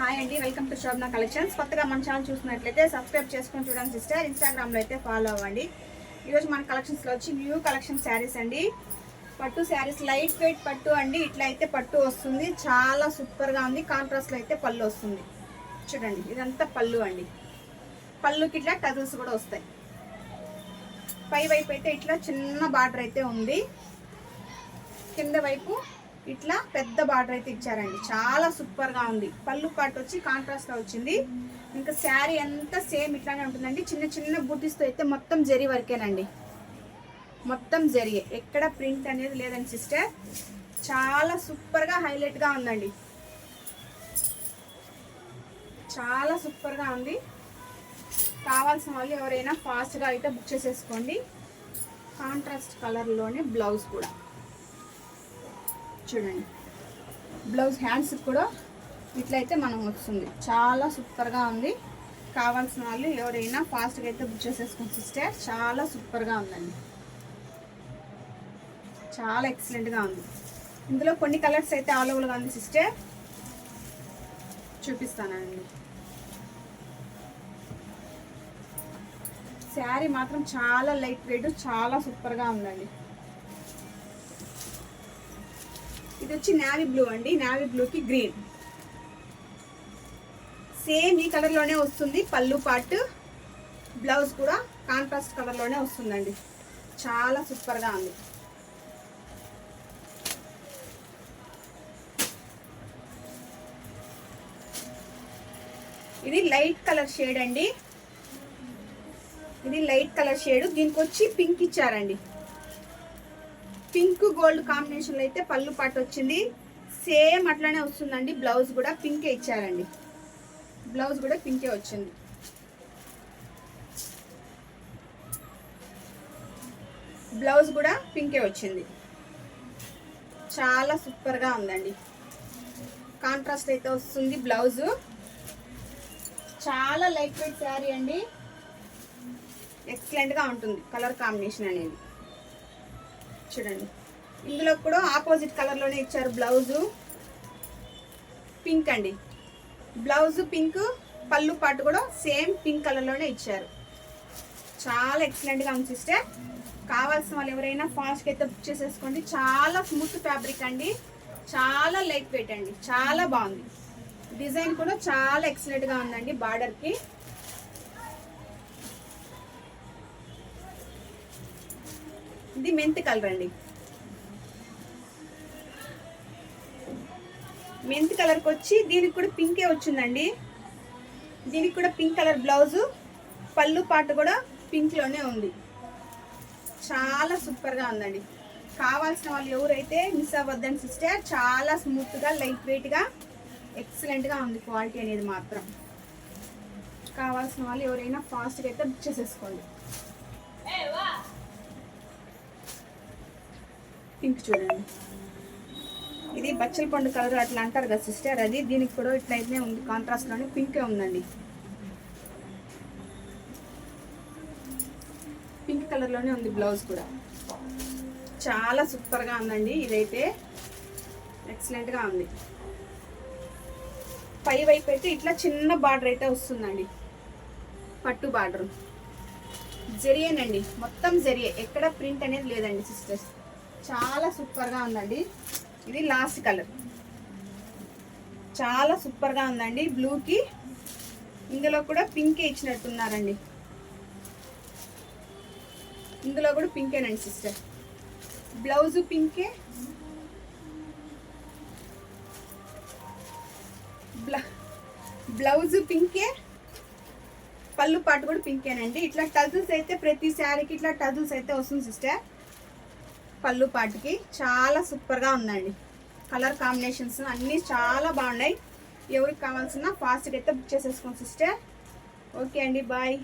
Hi అండి, welcome to Shobhana collections. కొత్తగా మన ఛానల్ చూసినట్లయితే సబ్స్క్రైబ్ చేసుకొని చూడండి సిస్టర్. ఇన్స్టాగ్రామ్లో అయితే ఫాలో అవ్వండి. ఈరోజు మన కలెక్షన్స్లో వచ్చి న్యూ కలెక్షన్ శారీస్ అండి. పట్టు శారీస్, లైట్ వెయిట్ పట్టు అండి. ఇట్లా అయితే పట్టు వస్తుంది, చాలా సూపర్గా ఉంది. కాంట్రాస్ట్లో అయితే పళ్ళు వస్తుంది. చూడండి, ఇదంతా పళ్ళు అండి. పళ్ళుకి ఇట్లా టజల్స్ కూడా వస్తాయి. పై వైపు అయితే ఇట్లా చిన్న బార్డర్ అయితే ఉంది, కింద వైపు ఇట్లా పెద్ద బార్డర్ అయితే ఇచ్చారండి. చాలా సూపర్గా ఉంది. పళ్ళు పాటు వచ్చి కాంట్రాస్ట్గా వచ్చింది. ఇంకా శారీ అంతా సేమ్ ఇట్లానే ఉంటుందండి. చిన్న చిన్న బూటీస్తో అయితే మొత్తం జరీ వర్కేనండి, మొత్తం జరీ, ఎక్కడ ప్రింట్ అనేది లేదండి సిస్టర్. చాలా సూపర్గా హైలైట్గా ఉందండి, చాలా సూపర్గా ఉంది. కావాల్సిన వాళ్ళు ఎవరైనా ఫాస్ట్గా అయితే బుక్ చేసేసుకోండి. కాంట్రాస్ట్ కలర్లోనే బ్లౌజ్ కూడా చూడండి. బ్లౌజ్ హ్యాండ్స్ కూడా ఇట్లయితే మనం వస్తుంది. చాలా సూపర్గా ఉంది. కావాల్సిన వాళ్ళు ఎవరైనా ఫాస్ట్గా అయితే బుక్ చేసేసుకోండి సిస్టర్. చాలా సూపర్గా ఉందండి, చాలా ఎక్సలెంట్గా ఉంది. ఇందులో కొన్ని కలర్స్ అయితే ఆల్ ఓవర్గా ఉంది సిస్టర్, చూపిస్తానండి. శారీ మాత్రం చాలా లైట్ వెయిట్, చాలా సూపర్గా ఉందండి. ఇది వచ్చి నేవీ బ్లూ అండి. నేవీ బ్లూకి గ్రీన్, సేమ్ ఈ కలర్లోనే వస్తుంది. పళ్ళు పార్ట్, బ్లౌజ్ కూడా కాంట్రాస్ట్ కలర్లోనే వస్తుందండి. చాలా సూపర్గా ఉంది. ఇది లైట్ కలర్ షేడ్ అండి. ఇది లైట్ కలర్ షేడ్. దీనికి వచ్చి పింక్ ఇచ్చారండి. పింక్ గోల్డ్ కాంబినేషన్లో అయితే పళ్ళు పాటు వచ్చింది. సేమ్ అట్లానే వస్తుందండి. బ్లౌజ్ కూడా పింకే ఇచ్చారండి. బ్లౌజ్ కూడా పింకే వచ్చింది. బ్లౌజ్ కూడా పింకే వచ్చింది. చాలా సూపర్గా ఉందండి. కాంట్రాస్ట్ అయితే వస్తుంది బ్లౌజు. చాలా లైట్ వెయిట్ శారీ అండి. ఎక్సలెంట్గా ఉంటుంది కలర్ కాంబినేషన్ అనేది. చూడండి, ఇందులో కూడా ఆపోజిట్ కలర్లోనే ఇచ్చారు. బ్లౌజు పింక్ అండి. బ్లౌజు పింక్, పళ్ళు పాటు కూడా సేమ్ పింక్ కలర్లోనే ఇచ్చారు. చాలా ఎక్సలెంట్గా ఉంది సిస్టర్. కావాల్సిన వాళ్ళు ఎవరైనా ఫాస్ట్గా అయితే బుక్ చేసేసుకోండి. చాలా స్మూత్ ఫ్యాబ్రిక్ అండి, చాలా లైట్ వెయిట్ అండి. చాలా బాగుంది. డిజైన్ కూడా చాలా ఎక్సలెంట్గా ఉందండి. బార్డర్కి ఇది మెంతి కలర్ అండి. మెంతి కలర్కి వచ్చి దీనికి కూడా పింకే వచ్చిందండి. దీనికి కూడా పింక్ కలర్ బ్లౌజు, పళ్ళు పాటు కూడా పింక్లోనే ఉంది. చాలా సూపర్గా ఉందండి. కావాల్సిన వాళ్ళు ఎవరైతే మిస్ అవ్వద్దని సిస్టర్. చాలా స్మూత్గా, లైట్ వెయిట్గా, ఎక్సలెంట్గా ఉంది. క్వాలిటీ అనేది మాత్రం. కావాల్సిన వాళ్ళు ఎవరైనా ఫాస్ట్గా అయితే బుక్ చేసేసుకోండి. పింక్ చూడండి, ఇది బచ్చల పండు కలర్ అట్లా అంటారు కదా సిస్టర్, అది. దీనికి కూడా ఇట్లయితే ఉంది, కాంట్రాస్ట్లోనే పింకే ఉందండి. పింక్ కలర్లోనే ఉంది బ్లౌజ్ కూడా. చాలా సూపర్గా ఉందండి. ఇదైతే ఎక్సలెంట్గా ఉంది. పై వైపు అయితే ఇట్లా చిన్న బార్డర్ అయితే వస్తుందండి. పట్టు బార్డర్ జరియేనండి, మొత్తం జరిగే, ఎక్కడ ప్రింట్ అనేది లేదండి సిస్టర్స్. చాలా సూపర్గా ఉందండి. ఇది లాస్ట్ కలర్, చాలా సూపర్గా ఉందండి. బ్లూకి ఇందులో కూడా పింకే ఇచ్చినట్టున్నారండి. ఇందులో కూడా పింకేనండి సిస్టర్. బ్లౌజు పింకే, బ్లౌజు పింకే, పళ్ళు పాటు కూడా పింకేనండి. ఇట్లా టజల్స్ అయితే ప్రతి శారీకి ఇట్లా టజల్స్ అయితే వస్తుంది సిస్టర్. పళ్ళు పాటుకి చాలా సూపర్గా ఉందండి. కలర్ కాంబినేషన్స్ అన్నీ చాలా బాగున్నాయి. ఎవరికి కావాల్సిన ఫాస్ట్గా అయితే బుక్ చేసేసుకోండి సిస్టర్. ఓకే అండి, బాయ్.